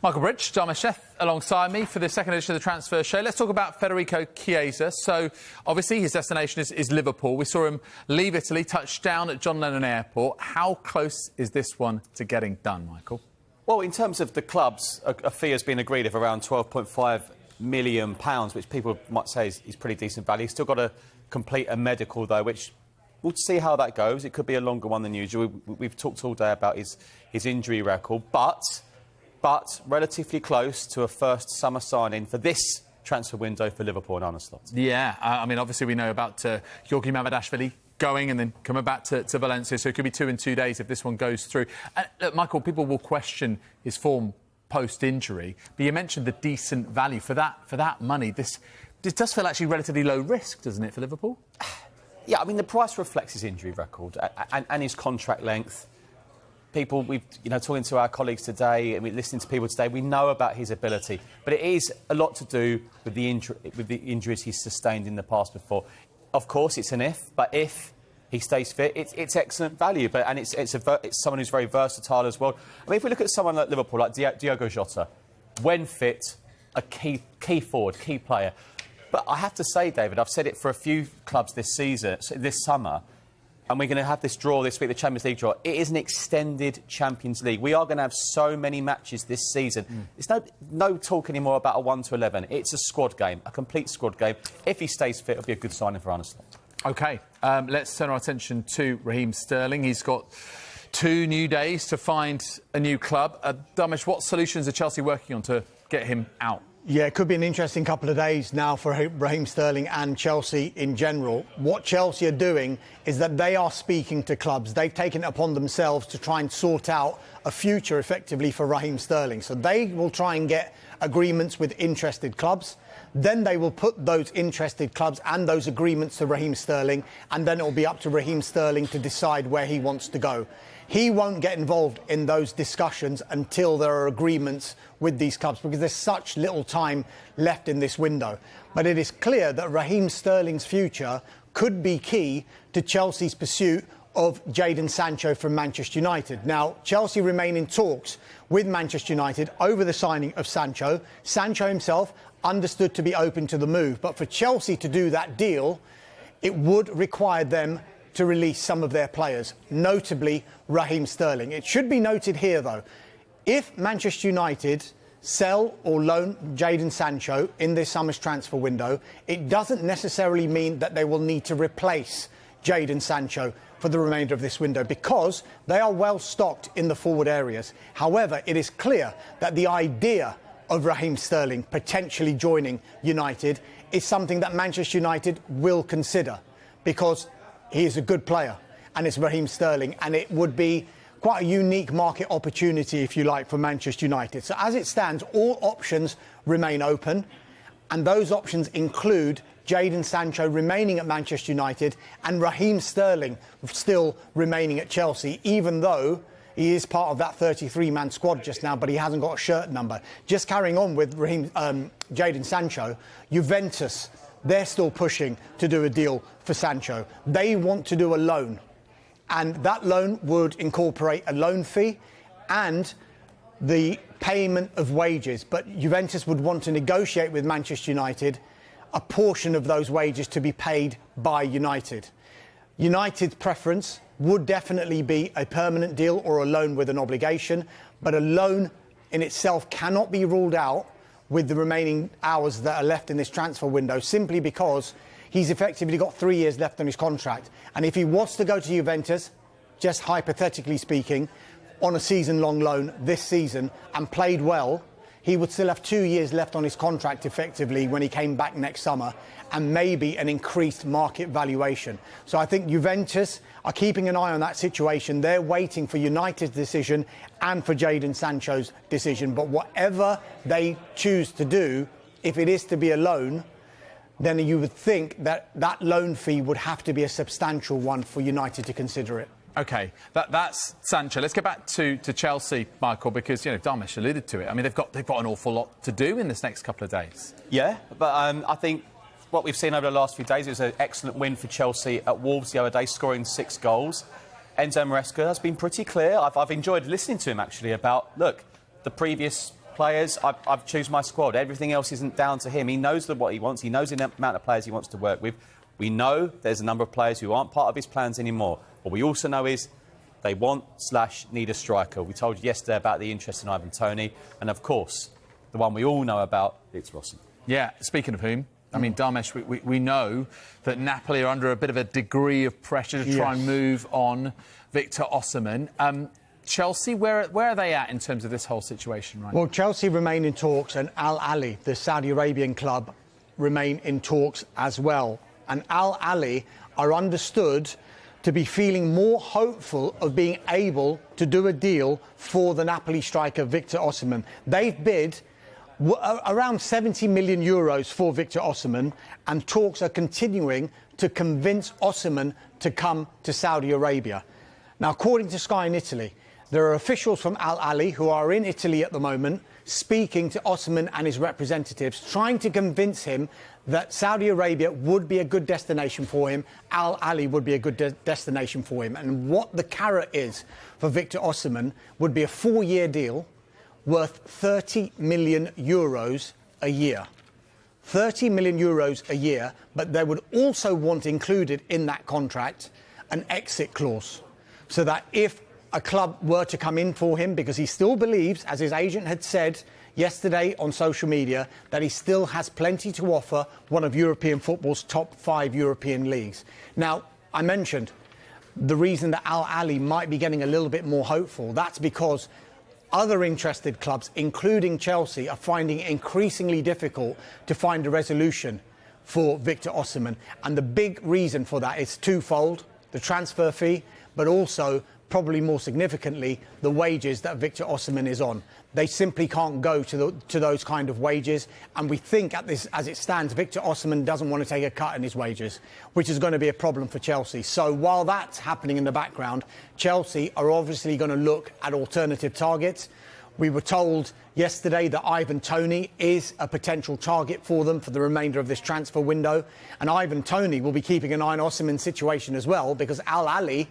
Michael Bridge, Dharmesh alongside me for the second edition of the Transfer Show. Let's talk about Federico Chiesa. So, obviously, his destination is Liverpool. We saw him leave Italy, touch down at John Lennon Airport. How close is this one to getting done, Michael? Well, in terms of the clubs, a fee has been agreed of around £12.5 million, which people might say is pretty decent value. He's still got to complete a medical, though, which we'll see how that goes. It could be a longer one than usual. We've talked all day about his injury record, but relatively close to a first summer signing for this transfer window for Liverpool and Arne Slot. Yeah, I mean, obviously we know about Georgi Mamadashvili going and then coming back to Valencia, so it could be 2 in 2 days if this one goes through. Look, Michael, people will question his form post-injury, but you mentioned the decent value. For that money, this does feel actually relatively low risk, doesn't it, for Liverpool? Yeah, I mean, the price reflects his injury record and his contract length. People, talking to our colleagues today, and listening to people today, we know about his ability, but it is a lot to do with the injuries he's sustained in the past before. Of course, it's an if, but if he stays fit, it's excellent value. And it's someone who's very versatile as well. I mean, if we look at someone like Liverpool, like Diogo Jota, when fit, a key forward, key player. But I have to say, David, I've said it for a few clubs this summer. And we're going to have this draw this week, the Champions League draw. It is an extended Champions League. We are going to have so many matches this season. It's no talk anymore about a 1 to 11. It's a squad game, a complete squad game. If he stays fit, it'll be a good signing for Arne Slot. OK, let's turn our attention to Raheem Sterling. He's got 2 new days to find a new club. Dharmesh, what solutions are Chelsea working on to get him out? Yeah, it could be an interesting couple of days now for Raheem Sterling and Chelsea in general. What Chelsea are doing is that they are speaking to clubs. They've taken it upon themselves to try and sort out a future effectively for Raheem Sterling. So they will try and get agreements with interested clubs. Then they will put those interested clubs and those agreements to Raheem Sterling, and then it will be up to Raheem Sterling to decide where he wants to go. He won't get involved in those discussions until there are agreements with these clubs, because there's such little time left in this window. But it is clear that Raheem Sterling's future could be key to Chelsea's pursuit of Jadon Sancho from Manchester United. Now, Chelsea remain in talks with Manchester United over the signing of Sancho. Sancho himself understood to be open to the move, but for Chelsea to do that deal, it would require them to release some of their players, notably Raheem Sterling. It should be noted here, though, if Manchester United sell or loan Jadon Sancho in this summer's transfer window, it doesn't necessarily mean that they will need to replace Jadon Sancho for the remainder of this window, because they are well stocked in the forward areas. However, it is clear that the idea of Raheem Sterling potentially joining United is something that Manchester United will consider, because he is a good player and it's Raheem Sterling, and it would be quite a unique market opportunity, if you like, for Manchester United. So as it stands, all options remain open, and those options include Jadon Sancho remaining at Manchester United and Raheem Sterling still remaining at Chelsea, even though he is part of that 33-man squad just now, but he hasn't got a shirt number. Just carrying on with Jadon Sancho, Juventus, they're still pushing to do a deal for Sancho. They want to do a loan, and that loan would incorporate a loan fee and the payment of wages. But Juventus would want to negotiate with Manchester United a portion of those wages to be paid by United. United's preference would definitely be a permanent deal or a loan with an obligation, but a loan in itself cannot be ruled out with the remaining hours that are left in this transfer window, simply because he's effectively got 3 years left on his contract. And if he was to go to Juventus, just hypothetically speaking, on a season-long loan this season and played well, he would still have 2 years left on his contract effectively when he came back next summer, and maybe an increased market valuation. So I think Juventus are keeping an eye on that situation. They're waiting for United's decision and for Jadon Sancho's decision. But whatever they choose to do, if it is to be a loan, then you would think that that loan fee would have to be a substantial one for United to consider it. OK, that's Sancho. Let's get back to Chelsea, Michael, because, Dharmesh alluded to it. I mean, they've got an awful lot to do in this next couple of days. Yeah, but I think what we've seen over the last few days is an excellent win for Chelsea at Wolves the other day, scoring 6 goals. Enzo Maresca has been pretty clear. I've enjoyed listening to him, actually, about, look, the previous players, I've choose my squad. Everything else isn't down to him. He knows what he wants. He knows the amount of players he wants to work with. We know there's a number of players who aren't part of his plans anymore. What we also know is they want/need a striker. We told you yesterday about the interest in Ivan Toney. And, of course, the one we all know about, it's Osimhen. Yeah, speaking of whom, I mean, Dharmesh, we know that Napoli are under a bit of a degree of pressure to try and move on Victor Osimhen. Chelsea, where are they at in terms of this whole situation right now? Well, Chelsea remain in talks, and Al Ahly, the Saudi Arabian club, remain in talks as well. And Al Ahly are understood to be feeling more hopeful of being able to do a deal for the Napoli striker Victor Osimhen. They've bid around 70 million euros for Victor Osimhen, and talks are continuing to convince Osimhen to come to Saudi Arabia. Now, according to Sky in Italy, there are officials from Al Ahly who are in Italy at the moment speaking to Osimhen and his representatives, trying to convince him that Saudi Arabia would be a good destination for him, Al Ahly would be a good destination for him. And what the carrot is for Victor Osimhen would be a 4-year deal worth 30 million euros a year. 30 million euros a year, but they would also want included in that contract an exit clause, so that if a club were to come in for him, because he still believes, as his agent had said yesterday on social media, that he still has plenty to offer one of European football's top 5 European leagues. Now, I mentioned the reason that Al Ahly might be getting a little bit more hopeful. That's because other interested clubs, including Chelsea, are finding it increasingly difficult to find a resolution for Victor Osimhen. And the big reason for that is twofold: the transfer fee, but also, probably more significantly, the wages that Victor Osimhen is on. They simply can't go to those kind of wages, and we think as it stands, Victor Osimhen doesn't want to take a cut in his wages, which is going to be a problem for Chelsea. So while that's happening in the background, Chelsea are obviously going to look at alternative targets. We were told yesterday that Ivan Toney is a potential target for them for the remainder of this transfer window, and Ivan Toney will be keeping an eye on Osimhen's situation as well, because Al Ahly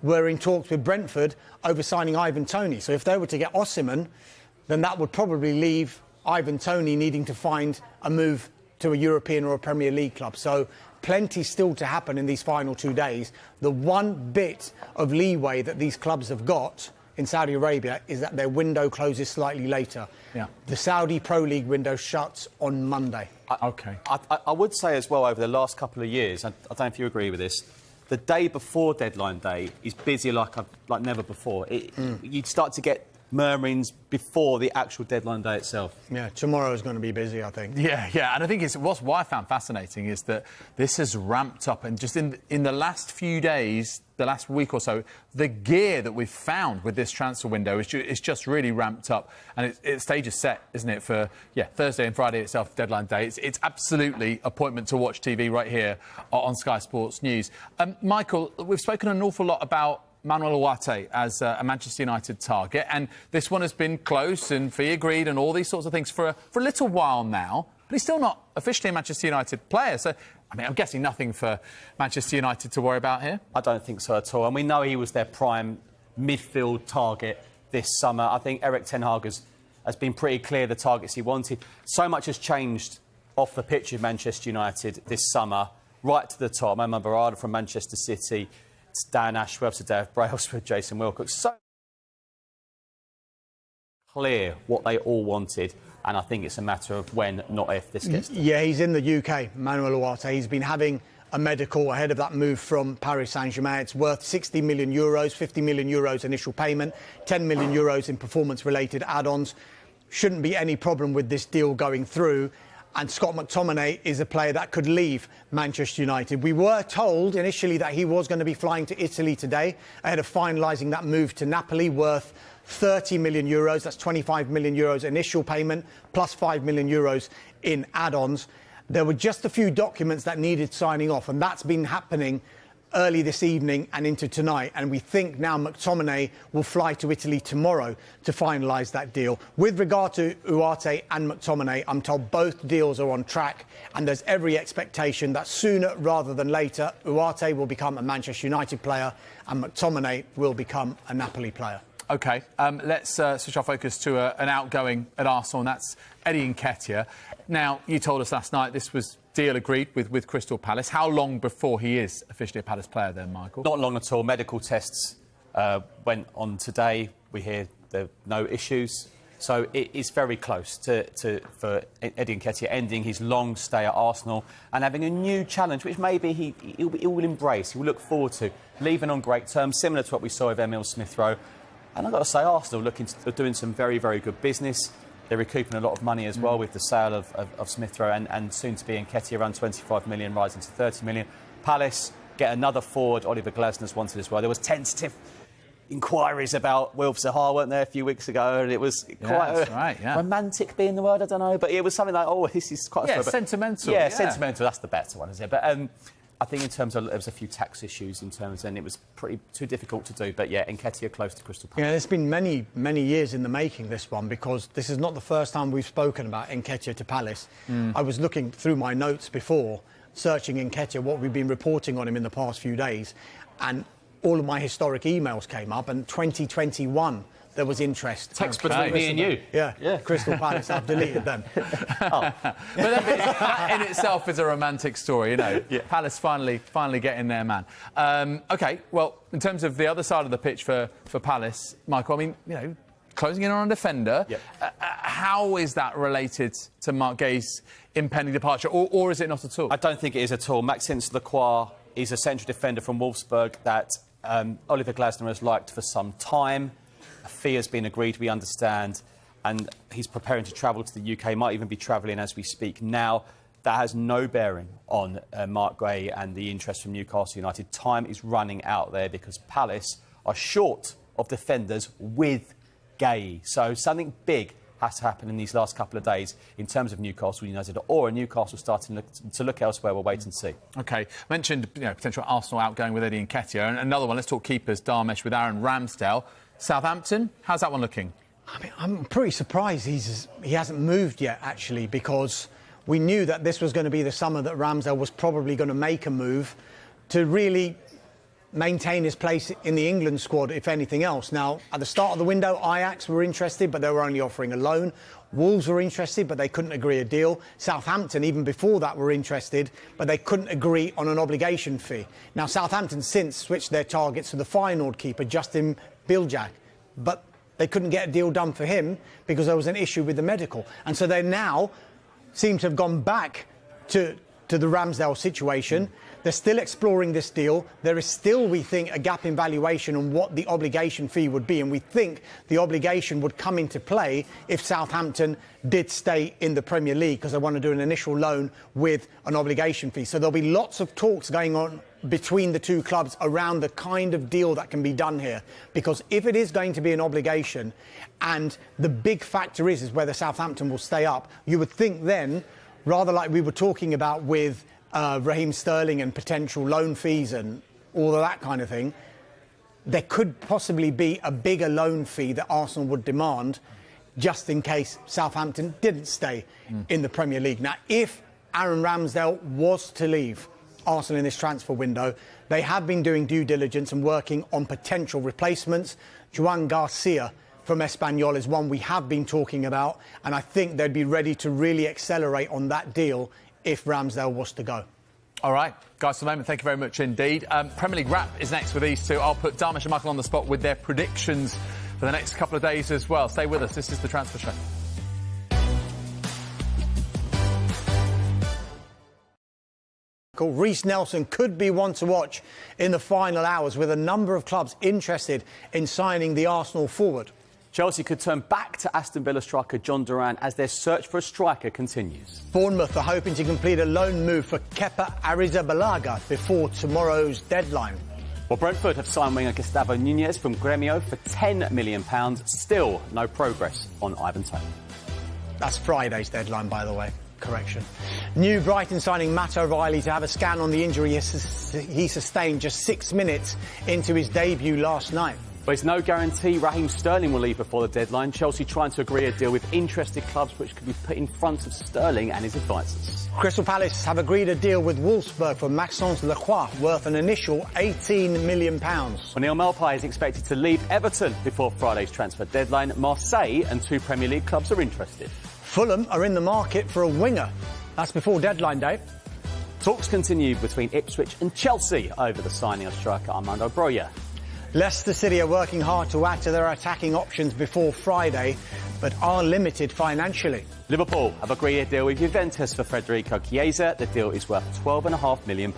were in talks with Brentford over signing Ivan Toney. So if they were to get Osimhen, then that would probably leave Ivan Toney needing to find a move to a European or a Premier League club. So plenty still to happen in these final 2 days. The one bit of leeway that these clubs have got in Saudi Arabia is that their window closes slightly later. Yeah. The Saudi Pro League window shuts on Monday. I would say as well, over the last couple of years, I don't know if you agree with this, the day before deadline day is busy like never before. You'd start to get murmurings before the actual deadline day itself. Yeah, tomorrow is going to be busy, I think. Yeah, and I think what I found fascinating is that this has ramped up, and just in the last few days, the last week or so, the gear that we've found with this transfer window is just really ramped up, and its stage is set, isn't it, for Thursday and Friday itself, deadline day. It's absolutely appointment to watch TV right here on Sky Sports News. Michael, we've spoken an awful lot about Manuel Ugarte as a Manchester United target, and this one has been close and fee agreed and all these sorts of things for a little while now, but he's still not officially a Manchester United player. So, I mean, I'm guessing nothing for Manchester United to worry about here? I don't think so at all. And we know he was their prime midfield target this summer. I think Erik ten Hag has been pretty clear the targets he wanted. So much has changed off the pitch of Manchester United this summer, right to the top. Emma Barada from Manchester City, it's Dan Ashworth, to Dave Brailsford, Jason Wilcox. So clear what they all wanted, and I think it's a matter of when, not if, this gets done. Yeah, he's in the UK, Manuel Ugarte. He's been having a medical ahead of that move from Paris Saint-Germain. It's worth 60 million euros, 50 million euros initial payment, 10 million euros in performance-related add-ons. Shouldn't be any problem with this deal going through. And Scott McTominay is a player that could leave Manchester United. We were told initially that he was going to be flying to Italy today ahead of finalising that move to Napoli, worth 30 million euros. That's 25 million euros initial payment, plus 5 million euros in add-ons. There were just a few documents that needed signing off, and that's been happening early this evening and into tonight, and we think now McTominay will fly to Italy tomorrow to finalise that deal. With regard to Ugarte and McTominay, I'm told both deals are on track, and there's every expectation that sooner rather than later Ugarte will become a Manchester United player and McTominay will become a Napoli player. OK, let's switch our focus to an outgoing at Arsenal, and that's Eddie Nketiah. Now, you told us last night this was deal agreed with Crystal Palace. How long before he is officially a Palace player then, Michael? Not long at all. Medical tests went on today. We hear there are no issues. So it is very close for Eddie Nketiah ending his long stay at Arsenal and having a new challenge, which maybe he will embrace, he will look forward to, leaving on great terms, similar to what we saw with Emil Smith-Rowe. And I've got to say, Arsenal doing some very, very good business. They're recouping a lot of money as well with the sale of Smith-Rowe and soon to be Nketiah, around 25 million, rising to 30 million. Palace get another forward, Oliver Glasner's wanted as well. There was tentative inquiries about Wilf Zaha, weren't there, a few weeks ago, and it was quite romantic being the word, I don't know, but it was something like, oh, this is quite sentimental. Yeah, sentimental, that's the better one, isn't it? But I think in terms of, there was a few tax issues in terms, and it was pretty too difficult to do, but yeah, Nketiah close to Crystal Palace. Yeah, it's been many, many years in the making, this one, because this is not the first time we've spoken about Nketiah to Palace. I was looking through my notes before, searching Nketiah, what we've been reporting on him in the past few days, and all of my historic emails came up, and 2021 there was interest. Text between me and you. Yeah, Crystal Palace, I've deleted them. But that in itself is a romantic story, you know. Palace finally getting their man. OK, well, in terms of the other side of the pitch for Palace, Michael, I mean, you know, closing in on a defender, how is that related to Marc Guéhi's impending departure, or is it not at all? I don't think it is at all. Maxence Lacroix is a central defender from Wolfsburg that Oliver Glasner has liked for some time. A fee has been agreed, we understand, and he's preparing to travel to the UK, might even be travelling as we speak now. That has no bearing on Marc Guéhi and the interest from Newcastle United. Time is running out there because Palace are short of defenders with Guéhi. So something big has to happen in these last couple of days in terms of Newcastle United, or Newcastle starting to look elsewhere. We'll wait and see. OK, mentioned potential Arsenal outgoing with Eddie Nketiah, and another one. Let's talk keepers. Darmesh with Aaron Ramsdale. Southampton, how's that one looking? I mean, I'm pretty surprised he hasn't moved yet, actually, because we knew that this was going to be the summer that Ramsdale was probably going to make a move to really maintain his place in the England squad, if anything else. Now, at the start of the window, Ajax were interested, but they were only offering a loan. Wolves were interested, but they couldn't agree a deal. Southampton, even before that, were interested, but they couldn't agree on an obligation fee. Now, Southampton since switched their targets to the Feyenoord keeper, Justin Biljak, but they couldn't get a deal done for him because there was an issue with the medical. And so they now seem to have gone back to the Ramsdale situation. They're still exploring this deal. There is still, we think, a gap in valuation on what the obligation fee would be. And we think the obligation would come into play if Southampton did stay in the Premier League, because they want to do an initial loan with an obligation fee. So there'll be lots of talks going on between the two clubs around the kind of deal that can be done here. Because if it is going to be an obligation, and the big factor is whether Southampton will stay up, you would think then, rather like we were talking about with Raheem Sterling and potential loan fees and all of that kind of thing, there could possibly be a bigger loan fee that Arsenal would demand just in case Southampton didn't stay in the Premier League. Now, if Aaron Ramsdale was to leave Arsenal in this transfer window, they have been doing due diligence and working on potential replacements. Juan Garcia from Espanyol is one we have been talking about, and I think they'd be ready to really accelerate on that deal if Ramsdale was to go. All right, guys, for the moment, thank you very much indeed. Premier League wrap is next with these two. I'll put Darmesh and Michael on the spot with their predictions for the next couple of days as well. Stay with us. This is The Transfer Show. Reece Nelson could be one to watch in the final hours, with a number of clubs interested in signing the Arsenal forward. Chelsea could turn back to Aston Villa striker John Duran as their search for a striker continues. Bournemouth are hoping to complete a loan move for Kepa Arrizabalaga before tomorrow's deadline. Well, Brentford have signed winger Gustavo Nunez from Gremio for £10 million. Still no progress on Ivan Toney. That's Friday's deadline, by the way. Correction. New Brighton signing Matt O'Reilly to have a scan on the injury he sustained just 6 minutes into his debut last night. But it's no guarantee Raheem Sterling will leave before the deadline. Chelsea trying to agree a deal with interested clubs which could be put in front of Sterling and his advisors. Crystal Palace have agreed a deal with Wolfsburg for Maxence Lacroix, worth an initial £18 million. Neil Maupay is expected to leave Everton before Friday's transfer deadline. Marseille and 2 Premier League clubs are interested. Fulham are in the market for a winger. That's before deadline day. Talks continue between Ipswich and Chelsea over the signing of striker Armando Broja. Leicester City are working hard to add to their attacking options before Friday, but are limited financially. Liverpool have agreed a deal with Juventus for Federico Chiesa. The deal is worth £12.5 million.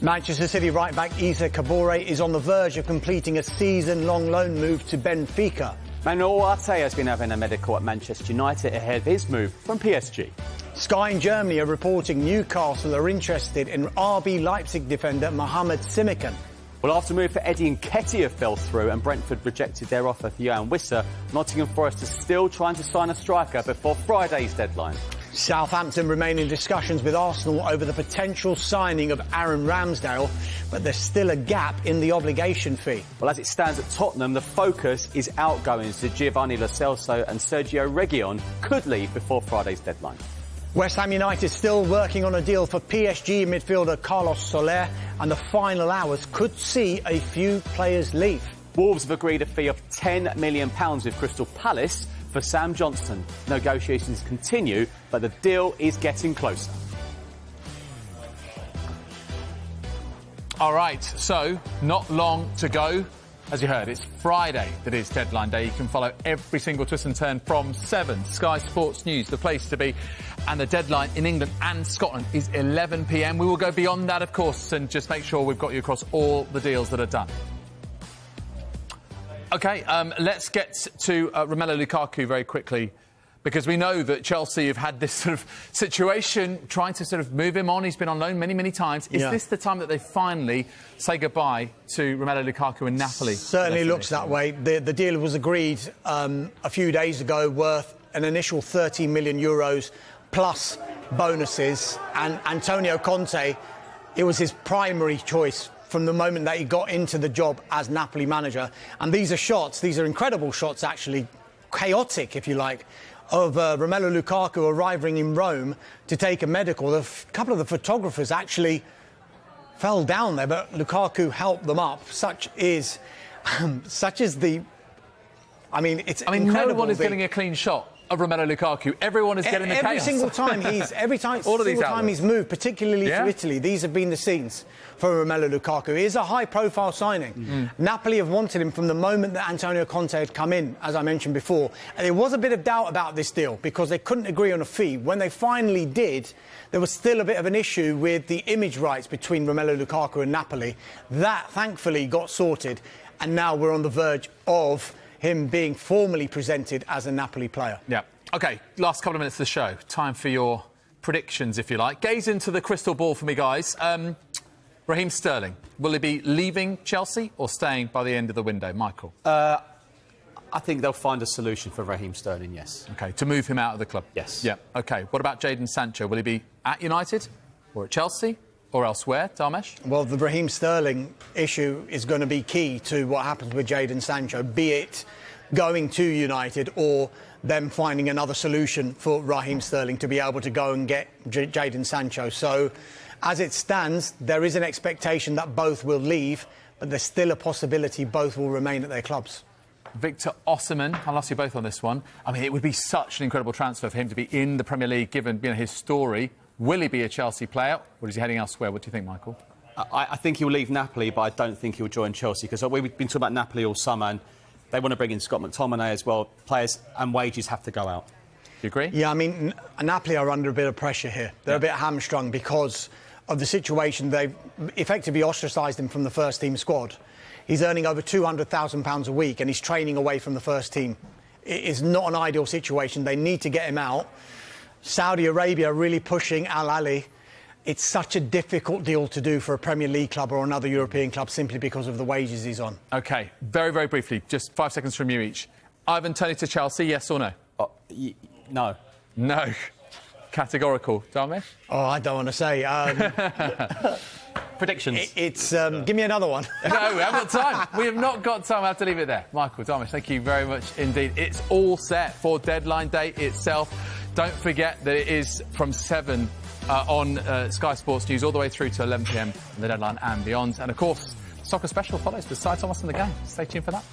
Manchester City right-back Issa Kabore is on the verge of completing a season-long loan move to Benfica. Manuel Arte has been having a medical at Manchester United ahead of his move from PSG. Sky in Germany are reporting Newcastle are interested in RB Leipzig defender Mohamed Simikan. Well, after move for Eddie Nketiah fell through and Brentford rejected their offer for Johan Wissa, Nottingham Forest is still trying to sign a striker before Friday's deadline. Southampton remain in discussions with Arsenal over the potential signing of Aaron Ramsdale, but there's still a gap in the obligation fee. Well, as it stands at Tottenham, the focus is outgoings. Giovanni Lo Celso and Sergio Reguilon could leave before Friday's deadline. West Ham United still working on a deal for PSG midfielder Carlos Soler, and the final hours could see a few players leave. Wolves have agreed a fee of £10 million with Crystal Palace for Sam Johnstone. Negotiations continue, but the deal is getting closer. All right, so not long to go. As you heard, it's Friday that is deadline day. You can follow every single twist and turn from 7. Sky Sports News, the place to be. And the deadline in England and Scotland is 11 p.m. We will go beyond that, of course, and just make sure we've got you across all the deals that are done. OK, let's get to Romelu Lukaku very quickly, because we know that Chelsea have had this sort of situation trying to sort of move him on. He's been on loan many, many times. Is this the time that they finally say goodbye to Romelu Lukaku in Napoli? Certainly looks that way. The deal was agreed a few days ago, worth an initial €30 million plus bonuses. And Antonio Conte, it was his primary choice from the moment that he got into the job as Napoli manager. And these are incredible shots, actually, chaotic, if you like, of Romelu Lukaku arriving in Rome to take a medical. A couple of the photographers actually fell down there, but Lukaku helped them up. Such is the... I mean, it's incredible. No one is getting a clean shot of Romelu Lukaku. Everyone is getting the chaos. Every single time he's moved, particularly for Italy, these have been the scenes for Romelu Lukaku. He is a high-profile signing. Napoli have wanted him from the moment that Antonio Conte had come in, as I mentioned before. And there was a bit of doubt about this deal because they couldn't agree on a fee. When they finally did, there was still a bit of an issue with the image rights between Romelu Lukaku and Napoli. That, thankfully, got sorted, and now we're on the verge of him being formally presented as a Napoli player. Yeah. OK, last couple of minutes of the show. Time for your predictions, if you like. Gaze into the crystal ball for me, guys. Raheem Sterling, will he be leaving Chelsea or staying by the end of the window? Michael? I think they'll find a solution for Raheem Sterling, yes. OK, to move him out of the club? Yes. Yeah. OK, what about Jadon Sancho? Will he be at United or at Chelsea or elsewhere, Dharmesh? Well, the Raheem Sterling issue is going to be key to what happens with Jadon Sancho, be it going to United or them finding another solution for Raheem Sterling to be able to go and get Jadon Sancho. So, as it stands, there is an expectation that both will leave, but there's still a possibility both will remain at their clubs. Victor Osimhen, I'll ask you both on this one. I mean, it would be such an incredible transfer for him to be in the Premier League, given his story. Will he be a Chelsea player, or is he heading elsewhere? What do you think, Michael? I think he'll leave Napoli, but I don't think he'll join Chelsea, because we've been talking about Napoli all summer, and they want to bring in Scott McTominay as well. Players and wages have to go out. Do you agree? Yeah, I mean, Napoli are under a bit of pressure here. They're a bit hamstrung because of the situation. They've effectively ostracised him from the first-team squad. He's earning over £200,000 a week, and he's training away from the first team. It is not an ideal situation. They need to get him out. Saudi Arabia really pushing Al Ahly. It's such a difficult deal to do for a Premier League club or another European club simply because of the wages he's on. OK, very, very briefly, just 5 seconds from you each. Ivan Toney to Chelsea, yes or no? No. No. Categorical. Dharmesh? Oh, I don't want to say. predictions. It's give me another one. No, we haven't got time. We have not got time. I have to leave it there. Michael, Dharmesh, thank you very much indeed. It's all set for deadline day itself. Don't forget that it is from 7 on Sky Sports News all the way through to 11 p.m. on the deadline and beyond. And of course, Soccer Special follows with Cy Thomas in the game. Stay tuned for that.